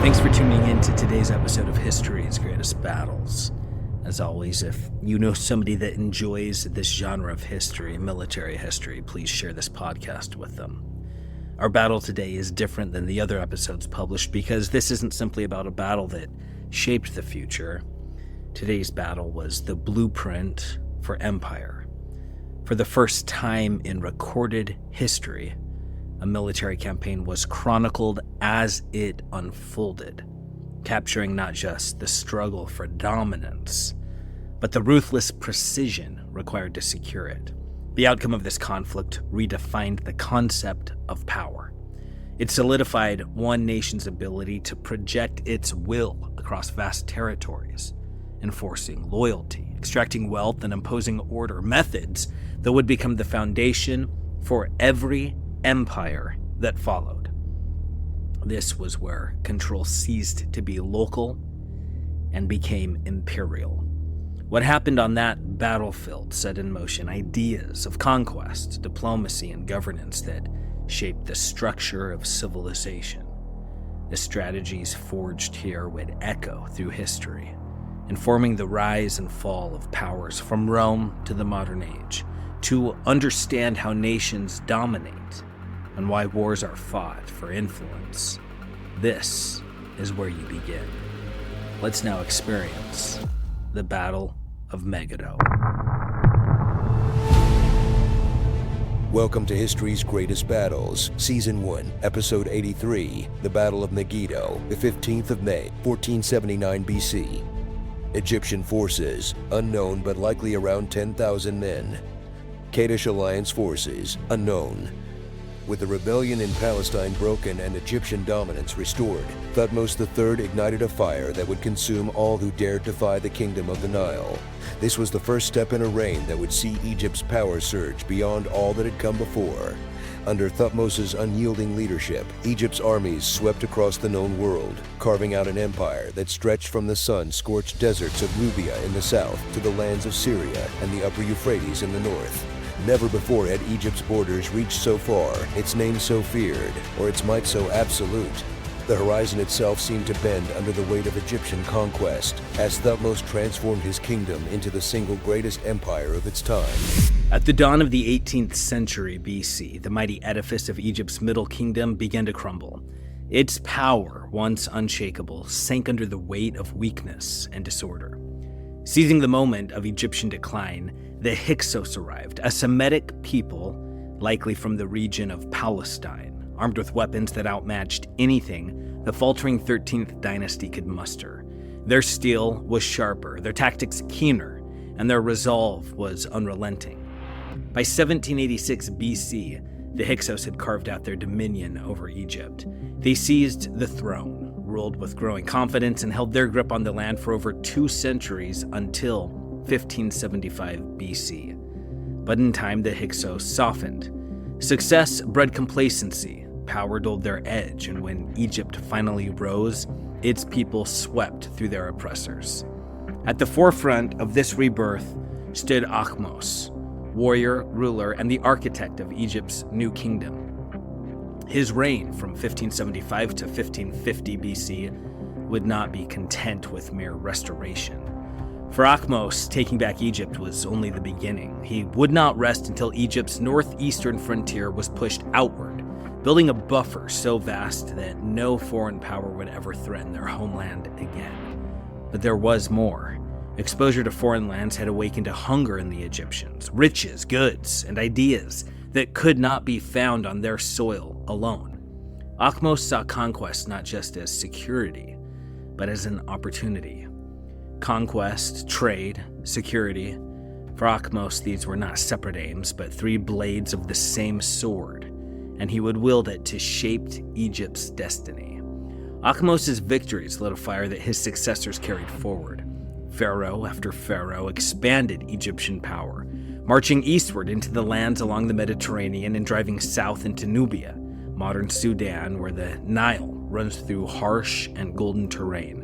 Thanks for tuning in to today's episode of History's Greatest Battles. As always, if you know somebody that enjoys this genre of history, military history, please share this podcast with them. Our battle today is different than the other episodes published because this isn't simply about a battle that shaped the future. Today's battle was the blueprint for empire. For the first time in recorded history, a military campaign was chronicled as it unfolded, capturing not just the struggle for dominance, but the ruthless precision required to secure it. The outcome of this conflict redefined the concept of power. It solidified one nation's ability to project its will across vast territories, enforcing loyalty, extracting wealth, and imposing order, methods that would become the foundation for every empire that followed. This was where control ceased to be local and became imperial. What happened on that battlefield set in motion ideas of conquest, diplomacy, and governance that shaped the structure of civilization. The strategies forged here would echo through history, informing the rise and fall of powers from Rome to the modern age. To understand how nations dominate and why wars are fought for influence, this is where you begin. Let's now experience the Battle of Megiddo. Welcome to History's Greatest Battles, Season 1, Episode 83, The Battle of Megiddo, the 15th of May, 1479 BC. Egyptian forces, unknown but likely around 10,000 men. Kaddish Alliance forces, unknown. With the rebellion in Palestine broken and Egyptian dominance restored, Thutmose the Third ignited a fire that would consume all who dared defy the kingdom of the Nile. This was the first step in a reign that would see Egypt's power surge beyond all that had come before. Under Thutmose's unyielding leadership, Egypt's armies swept across the known world, carving out an empire that stretched from the sun-scorched deserts of Nubia in the south to the lands of Syria and the upper Euphrates in the north. Never before had Egypt's borders reached so far, its name so feared, or its might so absolute. The horizon itself seemed to bend under the weight of Egyptian conquest, as Thutmose transformed his kingdom into the single greatest empire of its time. At the dawn of the 18th century BC, the mighty edifice of Egypt's Middle Kingdom began to crumble. Its power, once unshakable, sank under the weight of weakness and disorder. Seizing the moment of Egyptian decline, the Hyksos arrived, a Semitic people, likely from the region of Palestine, armed with weapons that outmatched anything the faltering 13th dynasty could muster. Their steel was sharper, their tactics keener, and their resolve was unrelenting. By 1786 BC, the Hyksos had carved out their dominion over Egypt. They seized the throne, ruled with growing confidence, and held their grip on the land for over 2 centuries until 1575 BC. But in time, the Hyksos softened. Success bred complacency, power dulled their edge, and when Egypt finally rose, its people swept through their oppressors. At the forefront of this rebirth stood Thutmose, warrior, ruler, and the architect of Egypt's new kingdom. His reign from 1575 to 1550 BC would not be content with mere restoration. For Thutmose, taking back Egypt was only the beginning. He would not rest until Egypt's northeastern frontier was pushed outward, building a buffer so vast that no foreign power would ever threaten their homeland again. But there was more. Exposure to foreign lands had awakened a hunger in the Egyptians, riches, goods, and ideas that could not be found on their soil alone. Thutmose saw conquest not just as security, but as an opportunity. Conquest, trade, security. For Thutmose, these were not separate aims, but 3 blades of the same sword, and he would wield it to shape Egypt's destiny. Thutmose's victories lit a fire that his successors carried forward. Pharaoh after pharaoh expanded Egyptian power, marching eastward into the lands along the Mediterranean and driving south into Nubia, modern Sudan, where the Nile runs through harsh and golden terrain.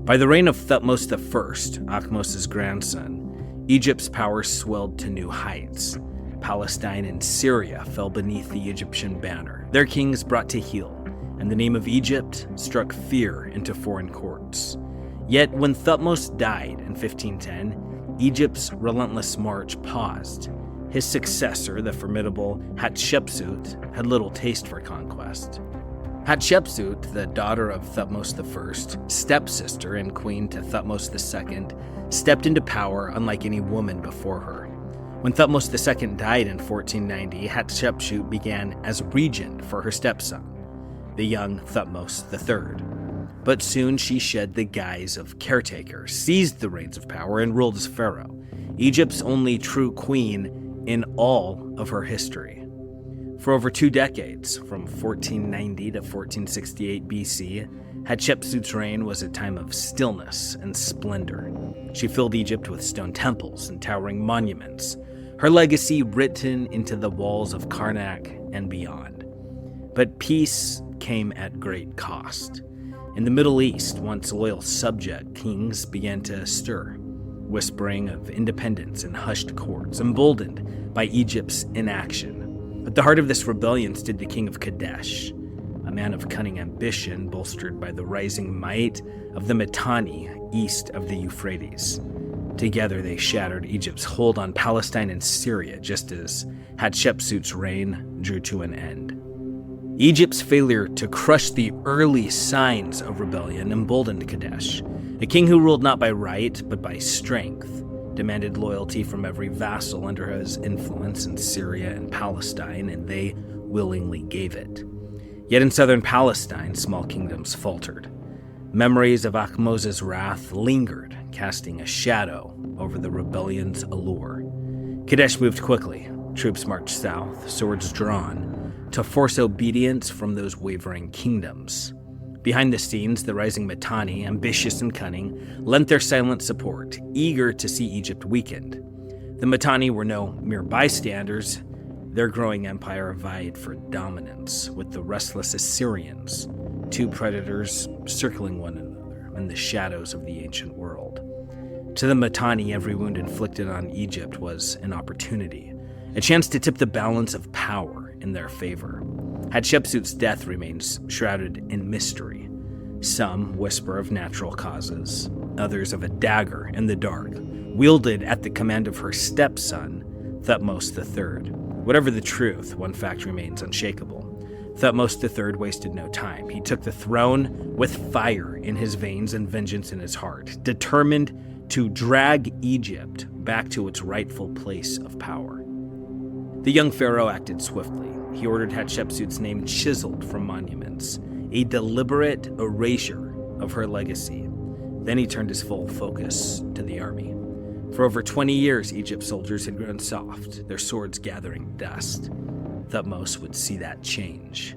By the reign of Thutmose the First, Thutmose's grandson, Egypt's power swelled to new heights. Palestine and Syria fell beneath the Egyptian banner, their kings brought to heel, and the name of Egypt struck fear into foreign courts. Yet when Thutmose died in 1510, Egypt's relentless march paused. His successor, the formidable Hatshepsut, had little taste for conquest. Hatshepsut, the daughter of Thutmose the First, stepsister and queen to Thutmose II, stepped into power unlike any woman before her. When Thutmose II died in 1490, Hatshepsut began as regent for her stepson, the young Thutmose the Third. But soon she shed the guise of caretaker, seized the reins of power, and ruled as pharaoh, Egypt's only true queen in all of her history. For over 2 decades, from 1490 to 1468 BC, Hatshepsut's reign was a time of stillness and splendor. She filled Egypt with stone temples and towering monuments, her legacy written into the walls of Karnak and beyond. But peace came at great cost. In the Middle East, once loyal subject kings began to stir, whispering of independence in hushed courts, emboldened by Egypt's inaction. At the heart of this rebellion stood the king of Kadesh, a man of cunning ambition bolstered by the rising might of the Mitanni east of the Euphrates. Together they shattered Egypt's hold on Palestine and Syria just as Hatshepsut's reign drew to an end. Egypt's failure to crush the early signs of rebellion emboldened Kadesh, a king who ruled not by right but by strength, demanded loyalty from every vassal under his influence in Syria and Palestine, and they willingly gave it. Yet in southern Palestine, small kingdoms faltered. Memories of Thutmose's wrath lingered, casting a shadow over the rebellion's allure. Kadesh moved quickly. Troops marched south, swords drawn, to force obedience from those wavering kingdoms. Behind the scenes, the rising Mitanni, ambitious and cunning, lent their silent support, eager to see Egypt weakened. The Mitanni were no mere bystanders. Their growing empire vied for dominance with the restless Assyrians, 2 predators circling one another in the shadows of the ancient world. To the Mitanni, every wound inflicted on Egypt was an opportunity, a chance to tip the balance of power in their favor. Hatshepsut's death remains shrouded in mystery. Some whisper of natural causes, others of a dagger in the dark, wielded at the command of her stepson, Thutmose the Third. Whatever the truth, one fact remains unshakable. Thutmose the Third wasted no time. He took the throne with fire in his veins and vengeance in his heart, determined to drag Egypt back to its rightful place of power. The young pharaoh acted swiftly. He ordered Hatshepsut's name chiseled from monuments, a deliberate erasure of her legacy. Then he turned his full focus to the army. For over 20 years, Egypt's soldiers had grown soft, their swords gathering dust. Thutmose would see that change.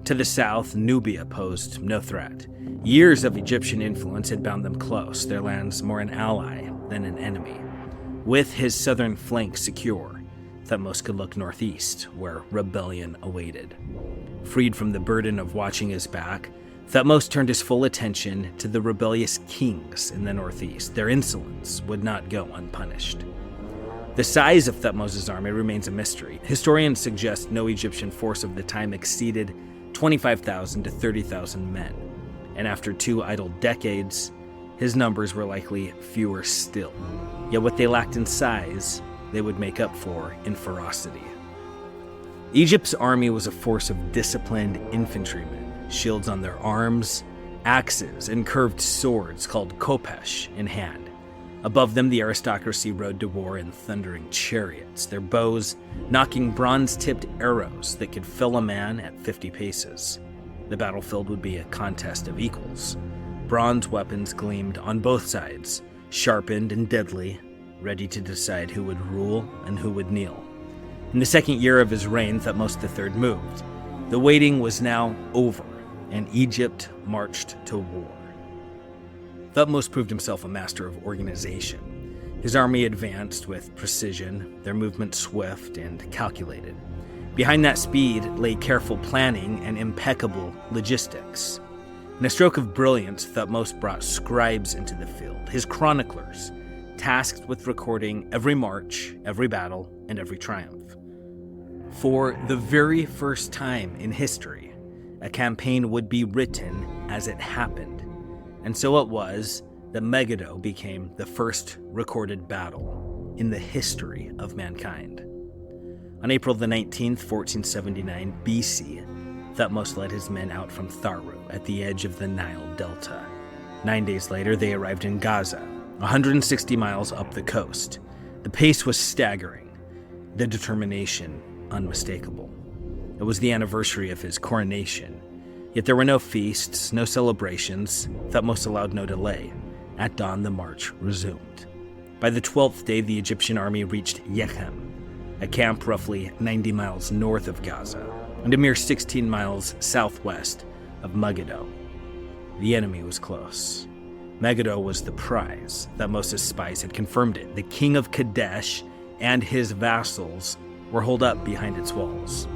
To the south, Nubia posed no threat. Years of Egyptian influence had bound them close, their lands more an ally than an enemy. With his southern flank secure, Thutmose could look northeast, where rebellion awaited. Freed from the burden of watching his back, Thutmose turned his full attention to the rebellious kings in the northeast. Their insolence would not go unpunished. The size of Thutmose's army remains a mystery. Historians suggest no Egyptian force of the time exceeded 25,000 to 30,000 men, and after 2 idle decades, his numbers were likely fewer still. Yet what they lacked in size, they would make up for in ferocity. Egypt's army was a force of disciplined infantrymen, shields on their arms, axes, and curved swords called kopesh in hand. Above them, the aristocracy rode to war in thundering chariots, their bows knocking bronze-tipped arrows that could fill a man at 50 paces. The battlefield would be a contest of equals. Bronze weapons gleamed on both sides, sharpened and deadly, ready to decide who would rule and who would kneel. In the second year of his reign, Thutmose the Third moved. The waiting was now over, and Egypt marched to war. Thutmose proved himself a master of organization. His army advanced with precision, their movement swift and calculated. Behind that speed lay careful planning and impeccable logistics. In a stroke of brilliance, Thutmose brought scribes into the field, his chroniclers, tasked with recording every march, every battle, and every triumph. For the very first time in history, A campaign would be written as it happened, and so it was that Megiddo became the first recorded battle in the history of mankind. On April the 19th, 1479 BC, Thutmose led his men out from Tharu at the edge of the Nile Delta. 9 days later, they arrived in Gaza, 160 miles up the coast. The pace was staggering, the determination unmistakable. It was the anniversary of his coronation, yet there were no feasts, no celebrations. Thutmose allowed no delay. At dawn, the march resumed. By the 12th day, the Egyptian army reached Yechem, a camp roughly 90 miles north of Gaza, and a mere 16 miles southwest of Megiddo. The enemy was close. Megiddo was the prize. Thutmose's spies had confirmed it. The king of Kadesh and his vassals were holed up behind its walls.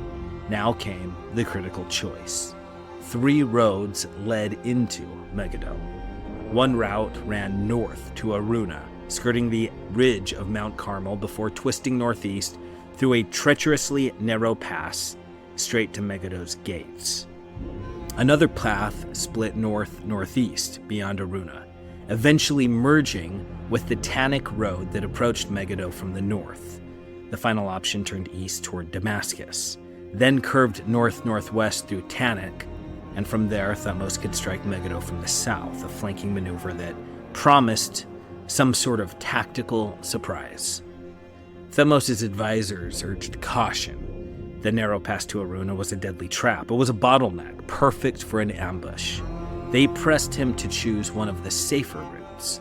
Now came the critical choice. 3 roads led into Megiddo. One route ran north to Aruna, skirting the ridge of Mount Carmel before twisting northeast through a treacherously narrow pass straight to Megiddo's gates. Another path split north-northeast beyond Aruna, eventually merging with the Tannic Road that approached Megiddo from the north. The final option turned east toward Damascus, then curved north-northwest through Tannic, and from there Thutmose could strike Megiddo from the south, a flanking maneuver that promised some sort of tactical surprise. Thutmose's advisors urged caution. The narrow pass to Aruna was a deadly trap. It was a bottleneck, perfect for an ambush. They pressed him to choose one of the safer routes,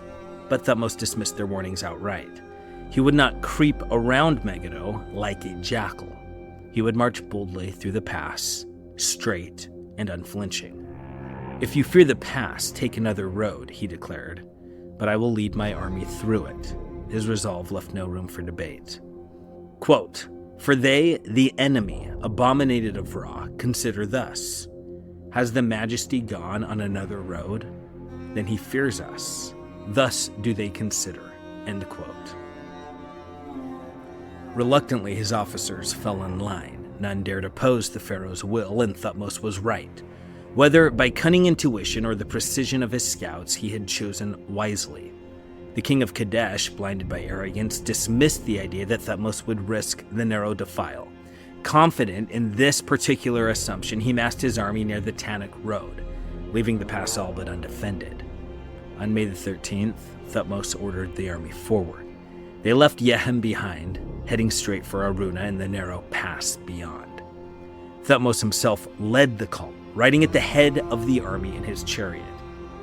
but Thutmose dismissed their warnings outright. He would not creep around Megiddo like a jackal. He would march boldly through the pass, straight and unflinching. "If you fear the pass, take another road," he declared, "but I will lead my army through it." His resolve left no room for debate. Quote, "For they, the enemy, abominated of Ra, consider thus: has the majesty gone on another road? Then he fears us. Thus do they consider." End quote. Reluctantly, his officers fell in line. None dared oppose the pharaoh's will, and Thutmose was right. Whether by cunning intuition or the precision of his scouts, he had chosen wisely. The king of Kadesh, blinded by arrogance, dismissed the idea that Thutmose would risk the narrow defile. Confident in this particular assumption, he massed his army near the Tannic Road, leaving the pass all but undefended. On May the 13th, Thutmose ordered the army forward. They left Yechem behind, heading straight for Aruna and the narrow pass beyond. Thutmose himself led the column, riding at the head of the army in his chariot.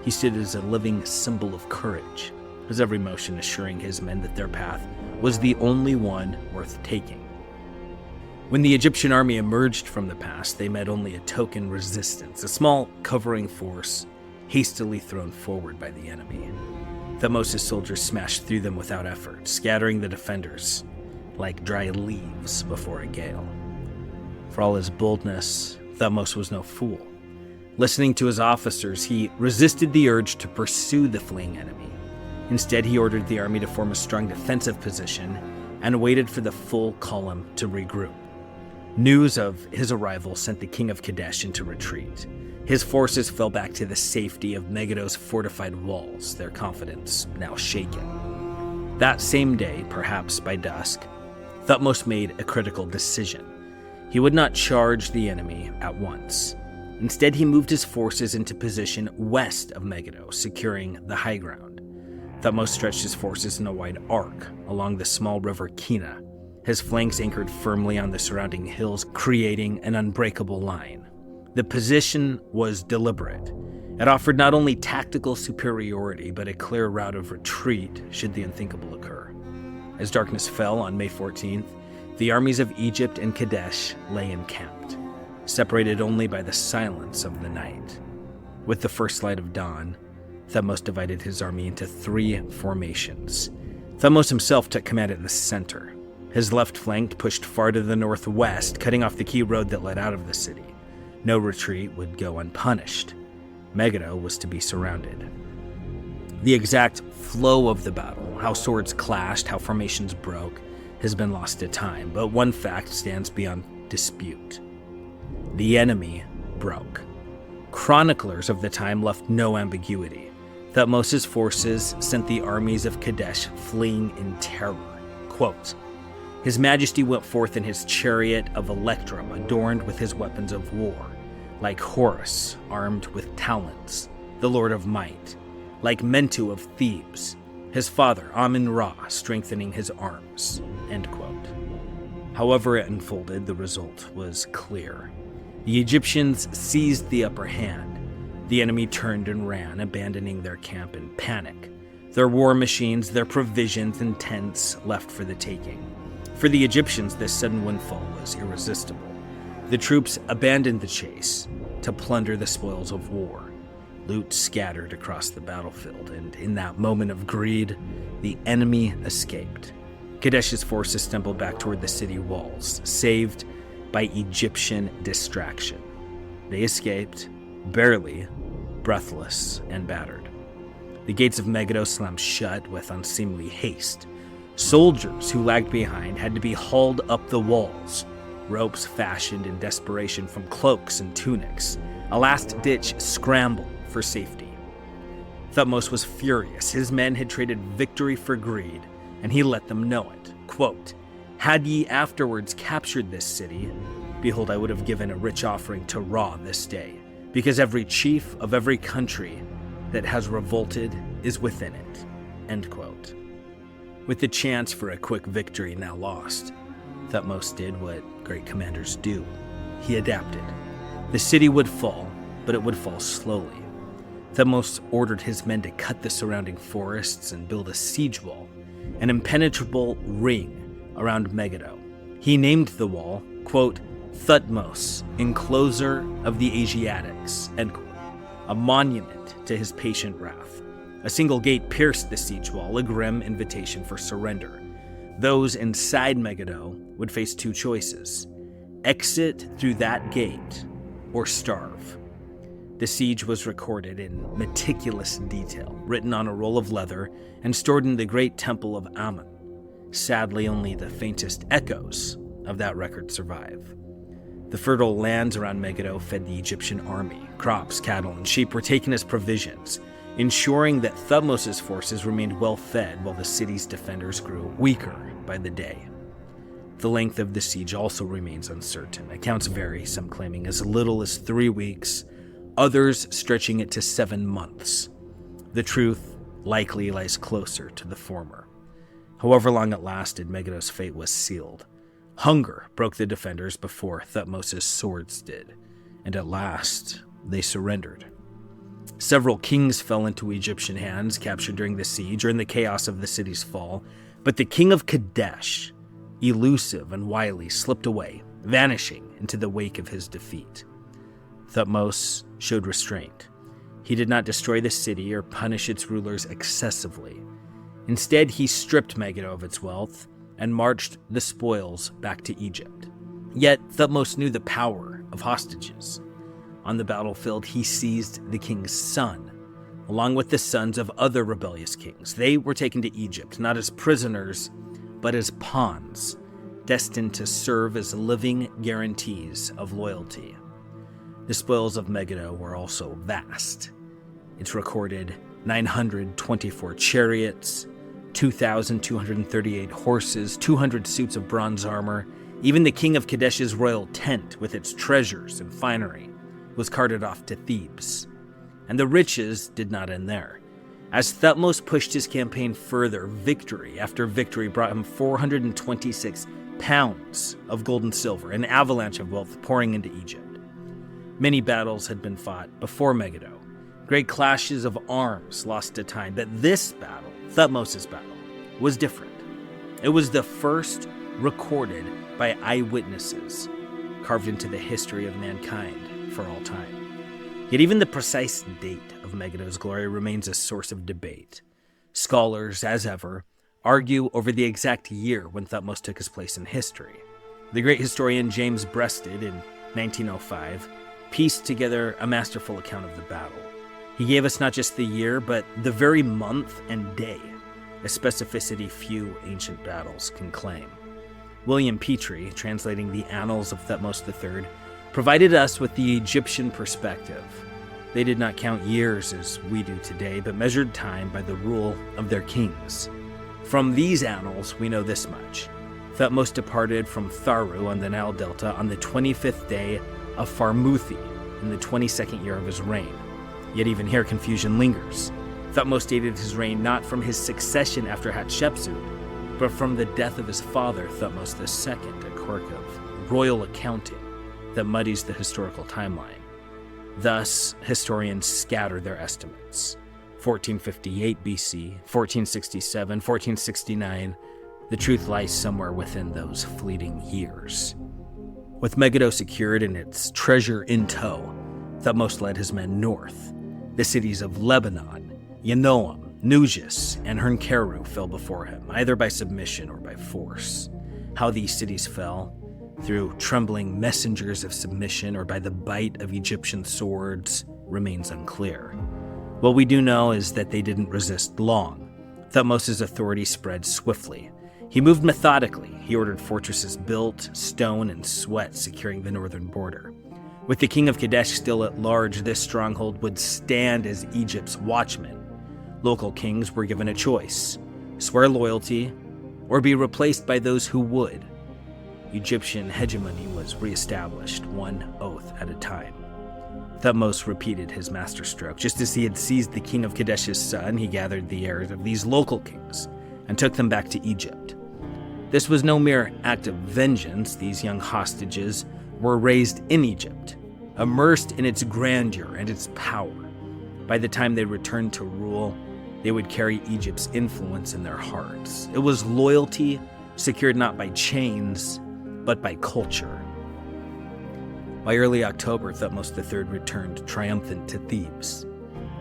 He stood as a living symbol of courage, his every motion assuring his men that their path was the only one worth taking. When the Egyptian army emerged from the pass, they met only a token resistance, a small covering force hastily thrown forward by the enemy. Thutmose's soldiers smashed through them without effort, scattering the defenders like dry leaves before a gale. For all his boldness, Thutmose was no fool. Listening to his officers, he resisted the urge to pursue the fleeing enemy. Instead, he ordered the army to form a strong defensive position and waited for the full column to regroup. News of his arrival sent the king of Kadesh into retreat. His forces fell back to the safety of Megiddo's fortified walls, their confidence now shaken. That same day, perhaps by dusk, Thutmose made a critical decision. He would not charge the enemy at once. Instead, he moved his forces into position west of Megiddo, securing the high ground. Thutmose stretched his forces in a wide arc along the small river Kina, his flanks anchored firmly on the surrounding hills, creating an unbreakable line. The position was deliberate. It offered not only tactical superiority, but a clear route of retreat should the unthinkable occur. As darkness fell on May 14th, the armies of Egypt and Kadesh lay encamped, separated only by the silence of the night. With the first light of dawn, Thutmose divided his army into 3 formations. Thutmose himself took command at the center. His left flank pushed far to the northwest, cutting off the key road that led out of the city. No retreat would go unpunished. Megiddo was to be surrounded. The exact flow of the battle, how swords clashed, how formations broke, has been lost to time, but one fact stands beyond dispute. The enemy broke. chroniclers of the time left no ambiguity. Thutmose's forces sent the armies of Kadesh fleeing in terror. Quote, "His Majesty went forth in his chariot of electrum, adorned with his weapons of war, like Horus, armed with talents, the Lord of Might, like Mentu of Thebes, his father Amun-Ra strengthening his arms." End quote. However it unfolded, the result was clear. The Egyptians seized the upper hand. The enemy turned and ran, abandoning their camp in panic. Their war machines, their provisions, and tents left for the taking. For the Egyptians, this sudden windfall was irresistible. The troops abandoned the chase to plunder the spoils of war. Loot scattered across the battlefield, and in that moment of greed, the enemy escaped. Kadesh's forces stumbled back toward the city walls, saved by Egyptian distraction. They escaped, barely, breathless and battered. The gates of Megiddo slammed shut with unseemly haste. Soldiers who lagged behind had to be hauled up the walls, ropes fashioned in desperation from cloaks and tunics, a last-ditch scramble for safety. Thutmose was furious. His men had traded victory for greed, and he let them know it. Quote, "Had ye afterwards captured this city, behold, I would have given a rich offering to Ra this day, because every chief of every country that has revolted is within it." End quote. With the chance for a quick victory now lost, Thutmose did what great commanders do. He adapted. The city would fall, but it would fall slowly. Thutmose ordered his men to cut the surrounding forests and build a siege wall, an impenetrable ring around Megiddo. He named the wall, quote, Thutmose, encloser of the Asiatics, end quote, a monument to his patient wrath. A single gate pierced the siege wall, a grim invitation for surrender. Those inside Megiddo would face two choices: exit through that gate or starve. The siege was recorded in meticulous detail, written on a roll of leather and stored in the great temple of Amun. Sadly, only the faintest echoes of that record survive. The fertile lands around Megiddo fed the Egyptian army. Crops, cattle, and sheep were taken as provisions, ensuring that Thutmose's forces remained well-fed while the city's defenders grew weaker by the day. The length of the siege also remains uncertain. Accounts vary, some claiming as little as 3 weeks, others stretching it to 7 months. The truth likely lies closer to the former. However long it lasted, Megiddo's fate was sealed. Hunger broke the defenders before Thutmose's swords did, and at last they surrendered. Several kings fell into Egyptian hands, captured during the siege or in the chaos of the city's fall, but the king of Kadesh, elusive and wily, slipped away, vanishing into the wake of his defeat. Thutmose showed restraint. He did not destroy the city or punish its rulers excessively. Instead, he stripped Megiddo of its wealth and marched the spoils back to Egypt. Yet, Thutmose knew the power of hostages. On the battlefield, he seized the king's son, along with the sons of other rebellious kings. They were taken to Egypt, not as prisoners, but as pawns, destined to serve as living guarantees of loyalty. The spoils of Megiddo were also vast. It's recorded 924 chariots, 2,238 horses, 200 suits of bronze armor. Even the king of Kadesh's royal tent, with its treasures and finery, was carted off to Thebes. And the riches did not end there. As Thutmose pushed his campaign further, victory after victory brought him 426 pounds of gold and silver, an avalanche of wealth pouring into Egypt. Many battles had been fought before Megiddo, great clashes of arms lost to time, but this battle, Thutmose's battle, was different. It was the first recorded by eyewitnesses, carved into the history of mankind for all time. Yet even the precise date of Megiddo's glory remains a source of debate. Scholars, as ever, argue over the exact year when Thutmose took his place in history. The great historian James Breasted, in 1905, pieced together a masterful account of the battle. He gave us not just the year, but the very month and day, a specificity few ancient battles can claim. William Petrie, translating the Annals of Thutmose the Third, provided us with the Egyptian perspective. They did not count years as we do today, but measured time by the rule of their kings. From these annals, we know this much. Thutmose departed from Tharu on the Nile Delta on the 25th day of Farmuthi in the 22nd year of his reign. Yet even here confusion lingers. Thutmose dated his reign not from his succession after Hatshepsut, but from the death of his father, Thutmose the Second, a quirk of royal accounting that muddies the historical timeline. Thus, historians scatter their estimates. 1458 BC, 1467, 1469, the truth lies somewhere within those fleeting years. With Megiddo secured and its treasure in tow, Thutmose led his men north. The cities of Lebanon, Yanoam, Nujis, and Hernkeru fell before him, either by submission or by force. How these cities fell, through trembling messengers of submission or by the bite of Egyptian swords, remains unclear. What we do know is that they didn't resist long. Thutmose's authority spread swiftly. He moved methodically. He ordered fortresses built, stone and sweat securing the northern border. With the king of Kadesh still at large, this stronghold would stand as Egypt's watchman. Local kings were given a choice: swear loyalty or be replaced by those who would. Egyptian hegemony was reestablished, one oath at a time. Thutmose repeated his masterstroke. Just as he had seized the king of Kadesh's son, he gathered the heirs of these local kings and took them back to Egypt. This was no mere act of vengeance. These young hostages were raised in Egypt, immersed in its grandeur and its power. By the time they returned to rule, they would carry Egypt's influence in their hearts. It was loyalty secured not by chains, but by culture. By early October, Thutmose the Third returned triumphant to Thebes.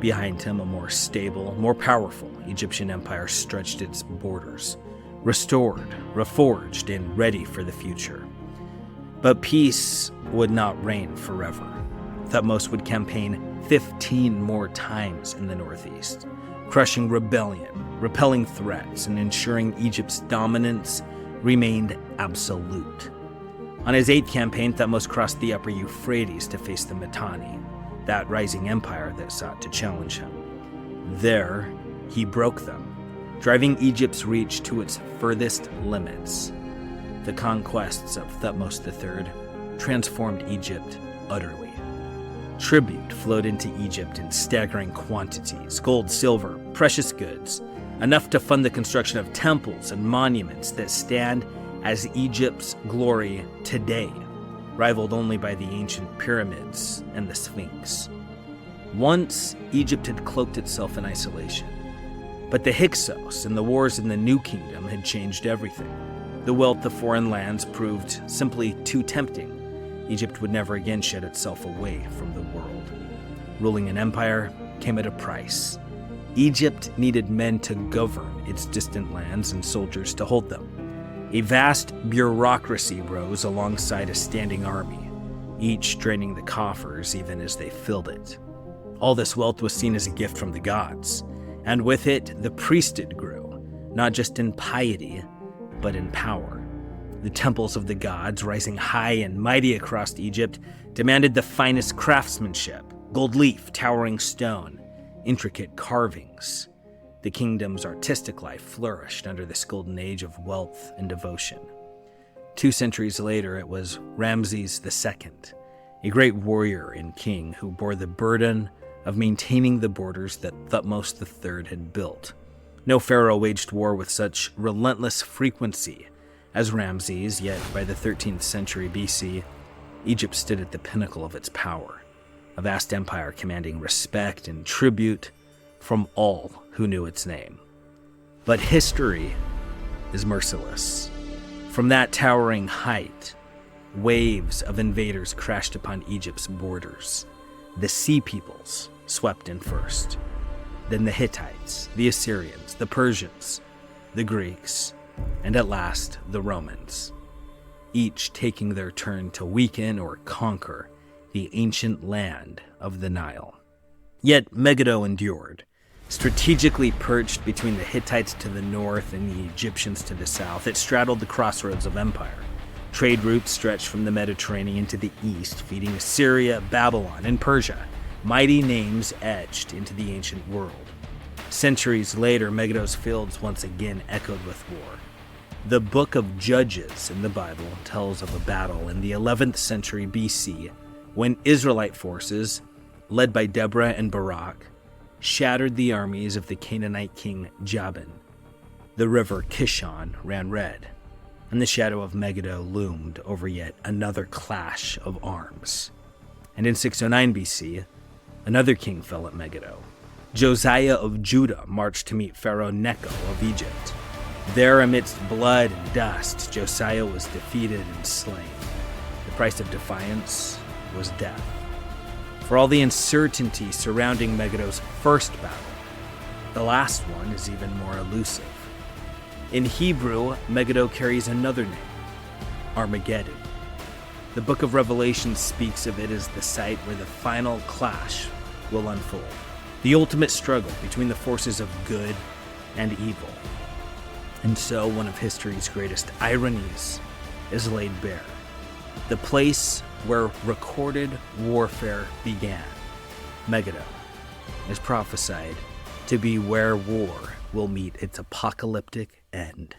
Behind him, a more stable, more powerful Egyptian empire stretched its borders, restored, reforged, and ready for the future. But peace would not reign forever. Thutmose would campaign 15 more times in the northeast, crushing rebellion, repelling threats, and ensuring Egypt's dominance remained absolute. On his 8th campaign, Thutmose crossed the upper Euphrates to face the Mitanni, that rising empire that sought to challenge him. There, he broke them, driving Egypt's reach to its furthest limits. The conquests of Thutmose the Third transformed Egypt utterly. Tribute flowed into Egypt in staggering quantities: gold, silver, precious goods, enough to fund the construction of temples and monuments that stand as Egypt's glory today, rivaled only by the ancient pyramids and the Sphinx. Once, Egypt had cloaked itself in isolation, but the Hyksos and the wars in the New Kingdom had changed everything. The wealth of foreign lands proved simply too tempting. Egypt would never again shut itself away from the world. Ruling an empire came at a price. Egypt needed men to govern its distant lands and soldiers to hold them. A vast bureaucracy rose alongside a standing army, each draining the coffers even as they filled it. All this wealth was seen as a gift from the gods, and with it, the priesthood grew, not just in piety, but in power. The temples of the gods, rising high and mighty across Egypt, demanded the finest craftsmanship: gold leaf, towering stone, intricate carvings. The kingdom's artistic life flourished under this golden age of wealth and devotion. 2 centuries later, it was Ramses II, a great warrior and king who bore the burden of maintaining the borders that Thutmose the Third had built. No pharaoh waged war with such relentless frequency as Ramses, yet by the 13th century BC, Egypt stood at the pinnacle of its power, a vast empire commanding respect and tribute from all who knew its name. But history is merciless. From that towering height, waves of invaders crashed upon Egypt's borders. The Sea Peoples swept in first, then the Hittites, the Assyrians, the Persians, the Greeks, and at last the Romans, each taking their turn to weaken or conquer the ancient land of the Nile. Yet Megiddo endured. Strategically perched between the Hittites to the north and the Egyptians to the south, it straddled the crossroads of empire. Trade routes stretched from the Mediterranean to the east, feeding Syria, Babylon, and Persia. mighty names etched into the ancient world. Centuries later, Megiddo's fields once again echoed with war. The book of Judges in the Bible tells of a battle in the 11th century BC when Israelite forces, led by Deborah and Barak, shattered the armies of the Canaanite king Jabin. The river Kishon ran red, and the shadow of Megiddo loomed over yet another clash of arms. And in 609 BC, another king fell at Megiddo. Josiah of Judah marched to meet Pharaoh Necho of Egypt. There, amidst blood and dust, Josiah was defeated and slain. The price of defiance was death. For all the uncertainty surrounding Megiddo's first battle, the last one is even more elusive. In Hebrew, Megiddo carries another name, Armageddon. The book of Revelation speaks of it as the site where the final clash will unfold, the ultimate struggle between the forces of good and evil. And so one of history's greatest ironies is laid bare. The place where recorded warfare began, Megiddo, is prophesied to be where war will meet its apocalyptic end.